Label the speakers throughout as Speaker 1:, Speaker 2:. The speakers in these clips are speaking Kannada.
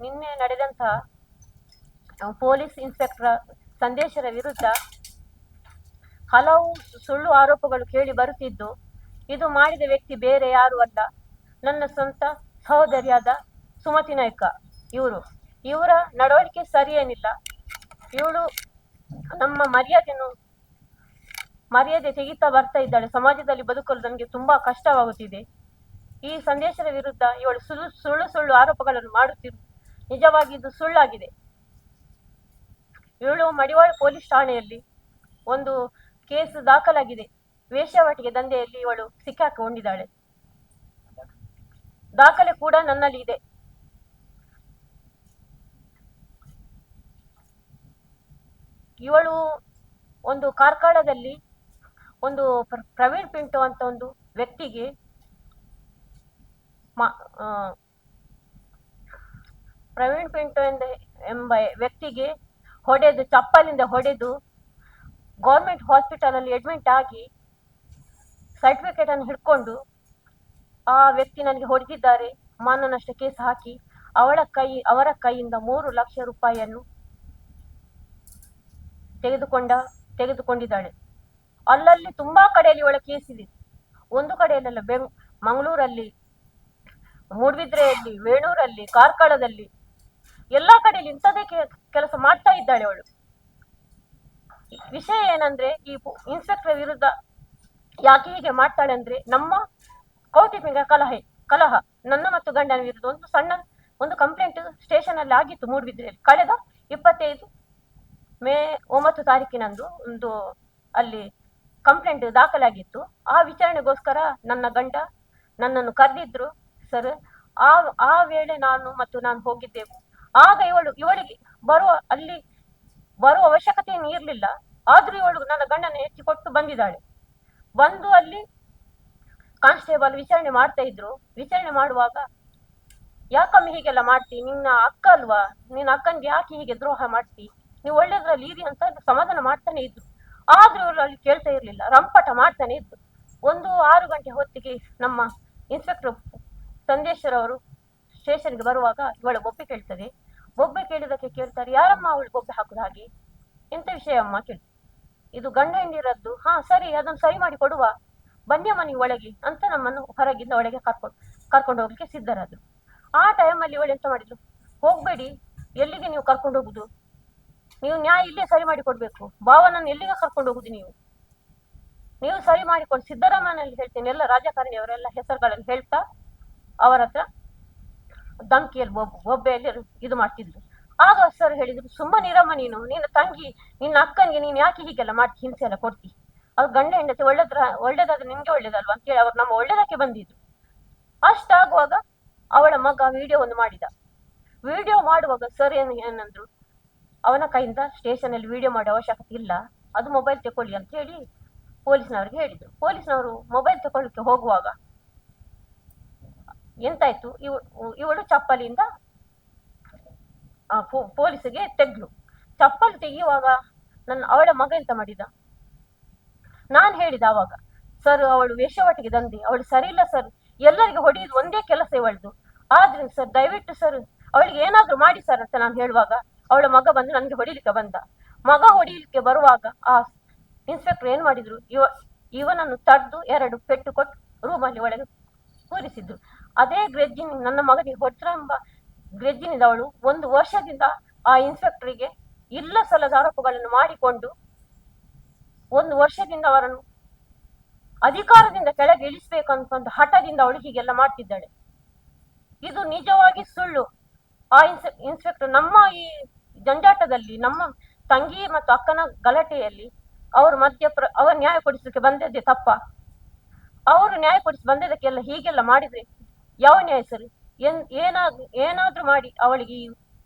Speaker 1: ನಿನ್ನೆ ನಡೆದಂತಹ ಪೊಲೀಸ್ ಇನ್ಸ್ಪೆಕ್ಟರ್ ಸಂದೇಶರ ವಿರುದ್ಧ ಹಲವು ಸುಳ್ಳು ಆರೋಪಗಳು ಕೇಳಿ ಬರುತ್ತಿದ್ದು, ಇದು ಮಾಡಿದ ವ್ಯಕ್ತಿ ಬೇರೆ ಯಾರು ಅಲ್ಲ, ನನ್ನ ಸ್ವಂತ ಸಹೋದರಿಯಾದ ಸುಮತಿ ನಾಯ್ಕ. ಇವರ ನಡವಳಿಕೆ ಸರಿಯೇನಿಲ್ಲ. ಇವಳು ನಮ್ಮ ಮರ್ಯಾದೆ ತೆಗಿತಾ ಬರ್ತಾ ಇದ್ದಾಳೆ. ಸಮಾಜದಲ್ಲಿ ಬದುಕಲು ನನಗೆ ತುಂಬಾ ಕಷ್ಟವಾಗುತ್ತಿದೆ. ಈ ಸಂದೇಶದ ವಿರುದ್ಧ ಇವಳು ಸುಳ್ಳು ಆರೋಪಗಳನ್ನು ಮಾಡುತ್ತಿದ್ದು ನಿಜವಾಗಿ ಇದು ಸುಳ್ಳಾಗಿದೆ. ಇವಳು ಮಡಿವಾಳ ಪೊಲೀಸ್ ಠಾಣೆಯಲ್ಲಿ ಒಂದು ಕೇಸ್ ದಾಖಲಾಗಿದೆ. ವೇಶ್ಯಾವಾಟಿಕೆ ದಂಧೆಯಲ್ಲಿ ಇವಳು ಸಿಕ್ಕಾಕೊಂಡಿದ್ದಾಳೆ. ದಾಖಲೆ ಕೂಡ ನನ್ನಲ್ಲಿ ಇದೆ. ಇವಳು ಒಂದು ಕಾರ್ಕಳದಲ್ಲಿ ಒಂದು ಪ್ರವೀಣ್ ಪಿಂಟು ಅಂತ ಒಂದು ವ್ಯಕ್ತಿಗೆ ಪ್ರವೀಣ್ ಪಿಂಟು ಎಂಬ ವ್ಯಕ್ತಿಗೆ ಚಪ್ಪಲಿಂದ ಹೊಡೆದು ಗೌರ್ಮೆಂಟ್ ಹಾಸ್ಪಿಟಲ್ ಅಲ್ಲಿ ಅಡ್ಮಿಟ್ ಆಗಿ ಸರ್ಟಿಫಿಕೇಟ್ ಅನ್ನು ಹಿಡ್ಕೊಂಡು ಆ ವ್ಯಕ್ತಿ ನನಗೆ ಹೊಡೆದಿದ್ದಾರೆ, ಮಾನನಷ್ಟ ಕೇಸ್ ಹಾಕಿ ಅವರ ಕೈಯಿಂದ 3 ಲಕ್ಷ ರೂಪಾಯಿಯನ್ನು ತೆಗೆದುಕೊಂಡಿದ್ದಾಳೆ. ಅಲ್ಲಲ್ಲಿ ತುಂಬಾ ಕಡೆಯಲ್ಲಿ ಇವಳ ಕೇಸ್ ಇದೆ. ಒಂದು ಕಡೆಯಲ್ಲ, ಮಂಗಳೂರಲ್ಲಿ, ಮೂಡ್ಬಿದ್ರೆಯಲ್ಲಿ, ವೇಣೂರಲ್ಲಿ, ಕಾರ್ಕಳದಲ್ಲಿ, ಎಲ್ಲಾ ಕಡೆಯಲ್ಲಿ ಇಂಥದೇ ಕೆಲಸ ಮಾಡ್ತಾ ಇದ್ದಾಳೆ ಅವಳು. ವಿಷಯ ಏನಂದ್ರೆ, ಈ ಇನ್ಸ್ಪೆಕ್ಟರ್ ವಿರುದ್ಧ ಯಾಕೆ ಹೀಗೆ ಮಾಡ್ತಾಳೆ ಅಂದ್ರೆ, ನಮ್ಮ ಕೌಟುಂಬಿಕ ಕಲಹ ನನ್ನ ಮತ್ತು ಗಂಡನ ವಿರುದ್ಧ ಒಂದು ಕಂಪ್ಲೇಂಟ್ ಸ್ಟೇಷನ್ ಅಲ್ಲಿ ಆಗಿತ್ತು ಮೂಡ್ಬಿದ್ರೆಯಲ್ಲಿ. ಕಳೆದ 25 ಮೇ 9 ತಾರೀಕಿನಂದು ಒಂದು ಅಲ್ಲಿ ಕಂಪ್ಲೇಂಟ್ ದಾಖಲಾಗಿತ್ತು. ಆ ವಿಚಾರಣೆಗೋಸ್ಕರ ನನ್ನ ಗಂಡ ನನ್ನನ್ನು ಕರೆದಿದ್ರು ಸರ್. ಆ ವೇಳೆ ನಾನು ಹೋಗಿದ್ದೆವು. ಆಗ ಇವಳಿಗೆ ಬರುವ ಅವಶ್ಯಕತೆ ಇರಲಿಲ್ಲ. ಆದ್ರೂ ಇವಳು ನನ್ನ ಗಂಡನ ಎತ್ತಿಕೊಟ್ಟು ಬಂದಿದ್ದಾಳೆ. ಬಂದು ಅಲ್ಲಿ ಕಾನ್ಸ್ಟೇಬಲ್ ವಿಚಾರಣೆ ಮಾಡ್ತಾ ಇದ್ರು. ವಿಚಾರಣೆ ಮಾಡುವಾಗ, ಯಾಕಮ್ಮಿ ಹೀಗೆಲ್ಲ ಮಾಡ್ತಿ, ನಿನ್ನ ಅಕ್ಕ ಅಲ್ವಾ, ನಿನ್ನ ಅಕ್ಕನ್ಗೆ ಯಾಕೆ ಹೀಗೆ ದ್ರೋಹ ಮಾಡ್ತಿ, ನೀವು ಒಳ್ಳೇದ್ರಲ್ಲಿ ಇರಿ ಅಂತ ಸಮಾಧಾನ ಮಾಡ್ತಾನೆ ಇದ್ರು. ಆದ್ರೂ ಇವರು ಅಲ್ಲಿ ಕೇಳ್ತಾ ಇರ್ಲಿಲ್ಲ, ರಂಪಟ ಮಾಡ್ತಾನೆ ಇದ್ರು. 6 ಗಂಟೆ ಹೊತ್ತಿಗೆ ನಮ್ಮ ಇನ್ಸ್ಪೆಕ್ಟರ್ ಸಂದೇಶ್ವರವರು ಸ್ಟೇಷನ್ಗೆ ಬರುವಾಗ ಇವಳ ಬೊಬ್ಬೆ ಕೇಳ್ತದೆ. ಬೊಬ್ಬೆ ಕೇಳಿದಕ್ಕೆ ಕೇಳ್ತಾರೆ, ಯಾರಮ್ಮ ಅವಳು ಬೊಬ್ಬೆ ಹಾಕುದು ಹಾಗೆ, ಎಂತ ವಿಷಯ ಅಮ್ಮ ಕೇಳಿ. ಇದು ಗಂಡ ಹೆಂಡಿರದ್ದು. ಹಾ ಸರಿ, ಅದನ್ನು ಸರಿ ಮಾಡಿ ಕೊಡುವ, ಬನ್ನಿಯಮ್ಮ ನೀವು ಒಳಗೆ ಅಂತ ನಮ್ಮನ್ನು ಹೊರಗಿಂದ ಒಳಗೆ ಕರ್ಕೊಂಡು ಹೋಗ್ಲಿಕ್ಕೆ ಸಿದ್ಧರಾದ್ರು. ಆ ಟೈಮಲ್ಲಿ ಇವಳು ಎಂತ ಮಾಡಿದ್ರು, ಹೋಗ್ಬೇಡಿ, ಎಲ್ಲಿಗೆ ನೀವು ಕರ್ಕೊಂಡು ಹೋಗುದು, ನೀವು ನ್ಯಾಯ ಇಲ್ಲೇ ಸರಿ ಮಾಡಿ ಕೊಡ್ಬೇಕು, ಭಾವನನ್ನು ಎಲ್ಲಿಗೆ ಕರ್ಕೊಂಡು ಹೋಗುದು, ನೀವು ಸರಿ ಮಾಡಿಕೊಂಡು ಸಿದ್ದರಾಮಯ್ಯನಲ್ಲಿ ಹೇಳ್ತೇನೆ, ಎಲ್ಲ ರಾಜಕಾರಣಿಯವರೆಲ್ಲ ಹೆಸರುಗಳನ್ನು ಹೇಳ್ತಾ ಅವರ ಹತ್ರ ಧಮ್ಕಿಯಲ್ಲಿ ಬೊಬ್ಬೆಯಲ್ಲಿ ಇದು ಮಾಡ್ತಿದ್ರು. ಆಗ ಸರ್ ಹೇಳಿದ್ರು, ಸುಮ್ಮನಿರಮ್ಮ, ನಿನ್ನ ತಂಗಿ ನಿನ್ನ ಅಕ್ಕನಿಗೆ ನೀನು ಯಾಕೆ ಹೀಗೆಲ್ಲ ಮಾಡ್ತಿ, ಹಿಂಸೆ ಎಲ್ಲ ಕೊಡ್ತಿ, ಅದು ಗಂಡ ಹೆಂಡತಿ ಒಳ್ಳೇದಾದ್ರೆ ನಿಮ್ಗೆ ಒಳ್ಳೇದಲ್ವಾ ಅಂತೇಳಿ ಅವ್ರು ನಮ್ಮ ಒಳ್ಳೇದಕ್ಕೆ ಬಂದಿದ್ರು. ಅಷ್ಟಾಗುವಾಗ ಅವಳ ಮಗ ವಿಡಿಯೋ ಮಾಡಿದ. ವಿಡಿಯೋ ಮಾಡುವಾಗ ಸರ್ ಏನಂದ್ರು, ಅವನ ಕೈಯಿಂದ ಸ್ಟೇಷನ್ ಅಲ್ಲಿ ವಿಡಿಯೋ ಮಾಡೋ ಅವಶ್ಯಕತೆ ಇಲ್ಲ, ಅದು ಮೊಬೈಲ್ ತಕೊಳ್ಳಿ ಅಂತ ಹೇಳಿ ಪೊಲೀಸ್ನವ್ರಿಗೆ ಹೇಳಿದ್ರು. ಪೊಲೀಸ್ನವರು ಮೊಬೈಲ್ ತಗೊಳ್ಳಿಕ್ಕೆ ಹೋಗುವಾಗ ಎಂತಾಯ್ತು, ಇವಳು ಚಪ್ಪಲಿಂದ ಪೊಲೀಸಿಗೆ ತೆಗ್ಲು. ಚಪ್ಪಲಿ ತೆಗೆಯುವಾಗ ಅವಳ ಮಗ ಎಂತ ಮಾಡಿದ, ನಾನು ಹೇಳಿದ ಅವಾಗ, ಸರ್ ಅವಳು ವೇಶ್ಯಾವಾಟಿಕೆ ದಂಧೆ, ಅವಳು ಸರಿ ಇಲ್ಲ ಸರ್, ಎಲ್ಲರಿಗೆ ಹೊಡೆಯುದು ಒಂದೇ ಕೆಲಸ ಇವಳದು, ಆದ್ರೆ ಸರ್ ದಯವಿಟ್ಟು ಸರ್ ಅವಳಿಗೆ ಏನಾದ್ರೂ ಮಾಡಿ ಸರ್ ಅಂತ ನಾನು ಹೇಳುವಾಗ ಅವಳ ಮಗ ಬಂದು ನನಗೆ ಹೊಡಿಲಿಕ್ಕೆ ಬಂದ. ಮಗ ಹೊಡಿಲಿಕ್ಕೆ ಬರುವಾಗ ಆ ಇನ್ಸ್ಪೆಕ್ಟರ್ ಏನ್ ಮಾಡಿದ್ರು, ಇವನನ್ನು ತಡೆದು 2 ಪೆಟ್ಟು ಕೊಟ್ಟು ರೂಮಲ್ಲಿ ಒಳಗೆ ಕೂರಿಸಿದ್ರು. ಅದೇ ಗ್ರೆಜ್ಜಿನ ನನ್ನ ಮಗನಿಗೆ ಹೊಡೆದ್ರೆಂಬ ಗ್ರೆಜ್ಜಿನಿಂದ ಅವಳು 1 ವರ್ಷದಿಂದ ಆ ಇನ್ಸ್ಪೆಕ್ಟರ್ಗೆ ಇಲ್ಲ ಸಲ್ಲದ ಆರೋಪಗಳನ್ನು ಮಾಡಿಕೊಂಡು 1 ವರ್ಷದಿಂದ ಅವರನ್ನು ಅಧಿಕಾರದಿಂದ ಕೆಳಗೆ ಇಳಿಸ್ಬೇಕಂತ ಒಂದು ಹಠದಿಂದ ಅವಳು ಹೀಗೆಲ್ಲ ಮಾಡ್ತಿದ್ದಾಳೆ. ಇದು ನಿಜವಾಗಿ ಸುಳ್ಳು. ಆ ಇನ್ಸ್ಪೆಕ್ಟರ್ ನಮ್ಮ ಈ ಜಂಜಾಟದಲ್ಲಿ, ನಮ್ಮ ತಂಗಿ ಮತ್ತು ಅಕ್ಕನ ಗಲಾಟೆಯಲ್ಲಿ ಅವರು ನ್ಯಾಯ ಕೊಡಿಸಲಿಕ್ಕೆ ಬಂದದ್ದೇ ತಪ್ಪ. ಅವರು ನ್ಯಾಯ ಕೊಡಿಸಿ ಬಂದದಕ್ಕೆಲ್ಲ ಹೀಗೆಲ್ಲ ಮಾಡಿದ್ರೆ ಯಾವ ನ್ಯಾಯ ಸರ್? ಏನಾದ್ರೂ ಮಾಡಿ ಅವಳಿಗೆ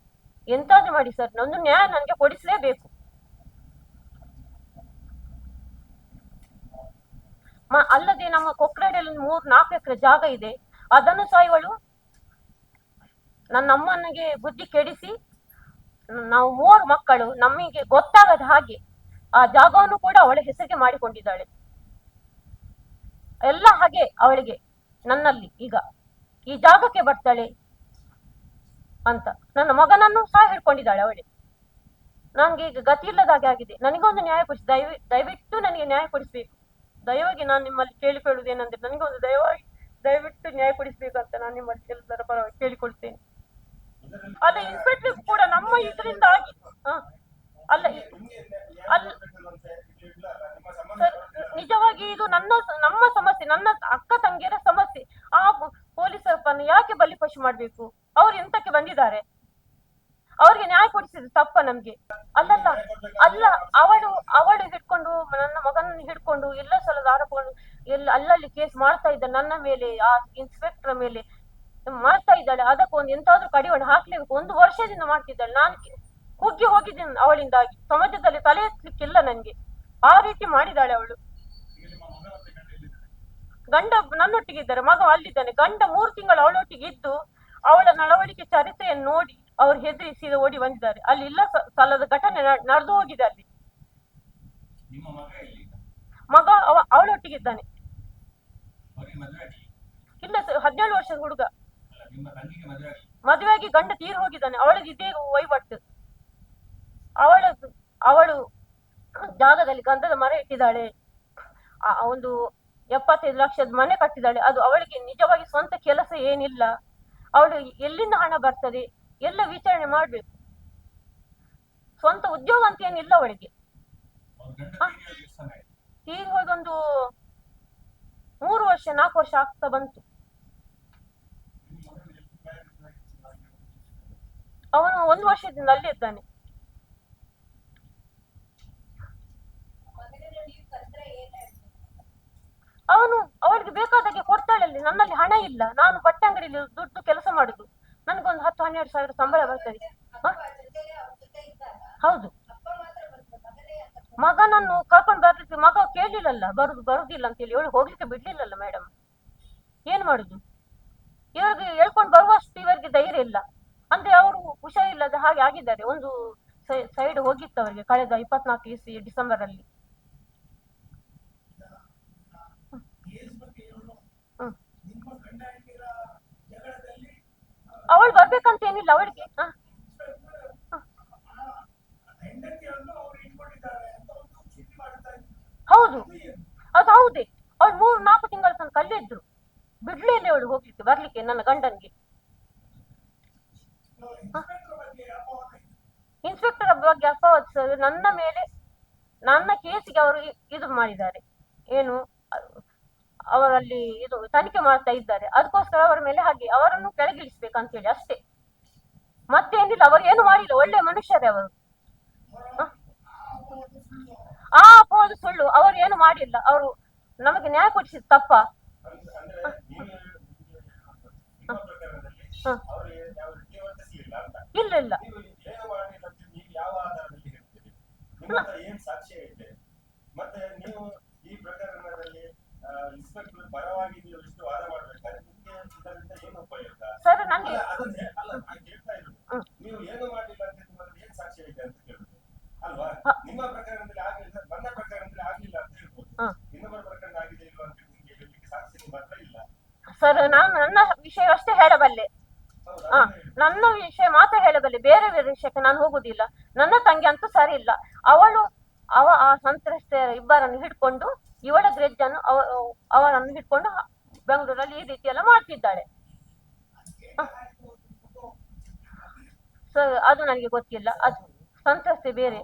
Speaker 1: ಎಂತಾದ್ರೂ ಮಾಡಿ ಸರ್, ಒಂದು ನ್ಯಾಯ ನನಗೆ ಕೊಡಿಸಲೇಬೇಕು. ಅಲ್ಲದೆ ನಮ್ಮ ಕೊಕ್ರಾಡಿಯಲ್ಲಿ 3-4 ಎಕರೆ ಜಾಗ ಇದೆ, ಅದನ್ನು ಸಹ ಇವಳು ನನ್ನ ಅಮ್ಮನಿಗೆ ಬುದ್ಧಿ ಕೆಡಿಸಿ, ನಾವು 3 ಮಕ್ಕಳು ನಮಗೆ ಗೊತ್ತಾಗದ ಹಾಗೆ ಆ ಜಾಗವನ್ನು ಕೂಡ ಅವಳ ಹೆಸರಿಗೆ ಮಾಡಿಕೊಂಡಿದ್ದಾಳೆ. ಎಲ್ಲ ಹಾಗೆ ಅವಳಿಗೆ ನನ್ನಲ್ಲಿ ಈಗ ಈ ಜಾಗಕ್ಕೆ ಬರ್ತಾಳೆ, ಅಂತ. ನನ್ನ ಮಗನನ್ನು ಸಹ ಹಿಡ್ಕೊಂಡಿದ್ದಾಳೆ ಅವಳೇ. ನನಗೆ ಈಗ ಗತಿ ಇಲ್ಲದಾಗೆ ಆಗಿದೆ. ನನಗೊಂದು ನ್ಯಾಯ ಕೊಡಿಸಿ, ದಯವಿಟ್ಟು ನನಗೆ ನ್ಯಾಯ ಕೊಡಿಸ್ಬೇಕು. ದಯವಾಗಿ ನಾನು ನಿಮ್ಮಲ್ಲಿ ಕೇಳಿಕೊಳ್ಳುವುದೇನೆಂದ್ರೆ, ನನಗೊಂದು ದಯವಿಟ್ಟು ನ್ಯಾಯ ಕೊಡಿಸ್ಬೇಕಂತ ನಾನು ನಿಮ್ಮಲ್ಲಿ ಎಲ್ಲರ ಪರವಾಗಿ ಕೇಳಿಕೊಳ್ತೇನೆ. ಅಲ್ಲ, ಇನ್ಸ್ಪೆಕ್ಟರ್ ಕೂಡ ನಮ್ಮ ಇದರಿಂದ ಆಗಿ ಅಲ್ಲ ಅಲ್ಲ ಸರ್, ನಿಜವಾಗಿ ಇದು ನಮ್ಮ ಸಮಸ್ಯೆ, ನನ್ನ ಅಕ್ಕ ತಂಗಿಯರ ಸಮಸ್ಯೆ. ಆ ಪೊಲೀಸರನ್ನು ಯಾಕೆ ಬಲಿಪಶು ಮಾಡ್ಬೇಕು? ಅವ್ರು ಎಂತಕ್ಕೆ ಬಂದಿದ್ದಾರೆ? ಅವ್ರಿಗೆ ನ್ಯಾಯ ಕೊಡಿಸಿದ ತಪ್ಪ ನಮ್ಗೆ? ಅಲ್ಲಲ್ಲ ಅಲ್ಲ, ಅವಳು ಹಿಡ್ಕೊಂಡು ನನ್ನ ಮಗನನ್ನು ಹಿಡ್ಕೊಂಡು ಎಲ್ಲ ಸಲದ ಆರೋಪಗಳು ಅಲ್ಲಲ್ಲಿ ಕೇಸ್ ಮಾಡ್ತಾ ಇದ್ದ ನನ್ನ ಮೇಲೆ, ಆ ಇನ್ಸ್ಪೆಕ್ಟರ್ ಮೇಲೆ ಮಾಡ್ತಾ ಇದ್ದಾಳೆ. ಅದಕ್ಕೊಂದು ಎಂತಾದ್ರೂ ಕಡಿವಾಣ ಹಾಕ್ಲಿಕ್ಕೆ 1 ವರ್ಷದಿಂದ ಮಾಡ್ತಿದ್ದಾಳೆ. ನಾನು ಕುಗ್ಗಿ ಹೋಗಿದ್ದೀನಿ ಅವಳಿಂದಾಗಿ. ಸಮಾಜದಲ್ಲಿ ತಲೆ ಎತ್ತಲಿಕ್ಕಿಲ್ಲ ನನ್ಗೆ. ಆ ರೀತಿ ಮಾಡಿದಾಳೆ ಅವಳು. ಗಂಡ ನನ್ನೊಟ್ಟಿಗೆ ಇದ್ದಾರೆ, ಮಗ ಅಲ್ಲಿದ್ದಾನೆ. ಗಂಡ 3 ತಿಂಗಳು ಅವಳೊಟ್ಟಿಗೆ ಇದ್ದು ಅವಳ ನಡವಳಿಕೆ ಚರಿತ್ರೆಯನ್ನು ನೋಡಿ ಅವ್ರು ಹೆದರಿಸಿ ಓಡಿ ಬಂದಿದ್ದಾರೆ. ಅಲ್ಲಿ ಇಲ್ಲ ಸ್ಥಳದ ಘಟನೆ ನಡೆದು ಹೋಗಿದೆ. ಅಲ್ಲಿ ಮಗ ಅವಳೊಟ್ಟಿಗಿದ್ದಾನೆ. ಇಲ್ಲ ಸರ್, 17 ವರ್ಷದ ಹುಡುಗ. ಮದುವೆಯಾಗಿ ಗಂಡ ತೀರ್ ಹೋಗಿದ್ದಾನೆ. ಅವಳಿಗೆ ಇದೇ ವಹಿವಾಟು. ಅವಳು ಜಾಗದಲ್ಲಿ ಗಂಧದ ಮರ ಇಟ್ಟಿದ್ದಾಳೆ. ಒಂದು 75 ಲಕ್ಷದ ಮನೆ ಕಟ್ಟಿದ್ದಾಳೆ. ಅದು ಅವಳಿಗೆ ನಿಜವಾಗಿ ಸ್ವಂತ ಕೆಲಸ ಏನಿಲ್ಲ. ಅವಳು ಎಲ್ಲಿಂದ ಹಣ ಬರ್ತದೆ ಎಲ್ಲ ವಿಚಾರಣೆ ಮಾಡ್ಬೇಕು. ಸ್ವಂತ ಉದ್ಯೋಗ ಅಂತ ಏನಿಲ್ಲ ಅವಳಿಗೆ. ತೀರಿ ಹೋದೊಂದು 3 ವರ್ಷ 4 ವರ್ಷ ಆಗ್ತಾ ಬಂತು. ಅವನು 1 ವರ್ಷದಿಂದ ಅಲ್ಲಿ ಇದ್ದಾನೆ. ಅವಳಿಗೆ ಬೇಕಾದಾಗೆ ಕೊಡ್ತಾಳಲ್ಲಿ. ನನ್ನಲ್ಲಿ ಹಣ ಇಲ್ಲ. ನಾನು ಬಟ್ಟೆ ಅಂಗಡಿಯಲ್ಲಿ ದುಡ್ಡು ಕೆಲಸ ಮಾಡುದು. ನನಗೊಂದು 10-12 ಸಾವಿರ ಸಂಬಳ ಬರ್ತದೆ. ಹೌದು. ಮಗನನ್ನು ಕರ್ಕೊಂಡು ಬರ್ಲಿಕ್ಕೆ ಮಗ ಕೇಳಲಿಲ್ಲಲ್ಲ, ಬರುದಿಲ್ಲ ಅಂತ ಹೇಳಿ. ಇವಳು ಹೋಗ್ಲಿಕ್ಕೆ ಬಿಡ್ಲಿಲ್ಲಲ್ಲ ಮೇಡಮ್. ಏನ್ ಮಾಡುದು? ಇವರಿಗೆ ಹೇಳ್ಕೊಂಡು ಬರುವಷ್ಟು ಇವರಿಗೆ ಧೈರ್ಯ ಇಲ್ಲ. ಅಂದ್ರೆ ಅವರು ಹುಷಾರಿಲ್ಲದ ಹಾಗೆ ಆಗಿದ್ದಾರೆ. ಒಂದು ಸೈಡ್ ಹೋಗಿತ್ತು ಅವರಿಗೆ ಕಳೆದ 24 ಡಿಸೆಂಬರ್ ಅಲ್ಲಿ. ಅವಳು ಬರ್ಬೇಕಂತ ಏನಿಲ್ಲ ಅವಳಿಗೆ. ಹೌದು, ಅದು ಹೌದೇ. ಅವಳು 3-4 ತಿಂಗಳ ತನಕ ಅಲ್ಲೇ ಇದ್ರು. ಬಿಡ್ಲೇ ಇಲ್ಲ ಅವಳು ಹೋಗ್ಲಿಕ್ಕೆ ಬರ್ಲಿಕ್ಕೆ ನನ್ನ ಗಂಡನ್ಗೆ. ಇನ್ಸ್ಪೆಕ್ಟರ್ ಬಗ್ಗೆ ಅಪವಾದ ನನ್ನ ಮೇಲೆ, ನನ್ನ ಕೇಸಿಗೆ ಅವರು ಇದು ಮಾಡಿದ್ದಾರೆ. ಏನು, ಅವರಲ್ಲಿ ಇದು ತನಿಖೆ ಮಾಡ್ತಾ ಇದ್ದಾರೆ. ಅದಕ್ಕೋಸ್ಕರ ಅವರ ಮೇಲೆ ಹಾಗೆ ಅವರನ್ನು ಕೆಳಗಿಳಿಸ್ಬೇಕಂತ ಹೇಳಿ ಅಷ್ಟೇ, ಮತ್ತೇನಿಲ್ಲ. ಅವರು ಏನು ಮಾಡಿಲ್ಲ, ಒಳ್ಳೆ ಮನುಷ್ಯರೇ ಅವರು. ಆ ಅಪವಾದ ಸುಳ್ಳು. ಅವರು ಏನು ಮಾಡಿಲ್ಲ. ಅವರು ನಮಗೆ ನ್ಯಾಯ ಕೊಡಿಸಿದ ತಪ್ಪ. ಇಲ್ಲ ಇಲ್ಲ, ಸರ್ ನನಗೆ ಸರ್, ನಾನು ನನ್ನ ವಿಷಯ ಅಷ್ಟೇ ಹೇಳಬಲ್ಲೆ. ನನ್ನ ವಿಷಯ ಮಾತ್ರ ಹೇಳಬಲ್ಲೆ, ಬೇರೆ ವಿಷಯಕ್ಕೆ ನಾನು ಹೋಗುದಿಲ್ಲ. ನನ್ನ ತಂಗಿ ಅಂತೂ ಸರಿ ಇಲ್ಲ. ಆ ಸಂತ್ರಸ್ತೆಯರ ಇಬ್ಬರನ್ನು ಹಿಡ್ಕೊಂಡು, ಇವಳ ಗ್ರೆಜ್ಜನ್ನು ಅವರನ್ನು ಹಿಡ್ಕೊಂಡು ಬೆಂಗಳೂರಲ್ಲಿ ಈ ರೀತಿ ಎಲ್ಲ ಮಾಡ್ತಿದ್ದಾಳೆ. ಸರ್, ಅದು ನನಗೆ ಗೊತ್ತಿಲ್ಲ. ಅದು ಸಂತ್ರಸ್ತೆ ಬೇರೆ.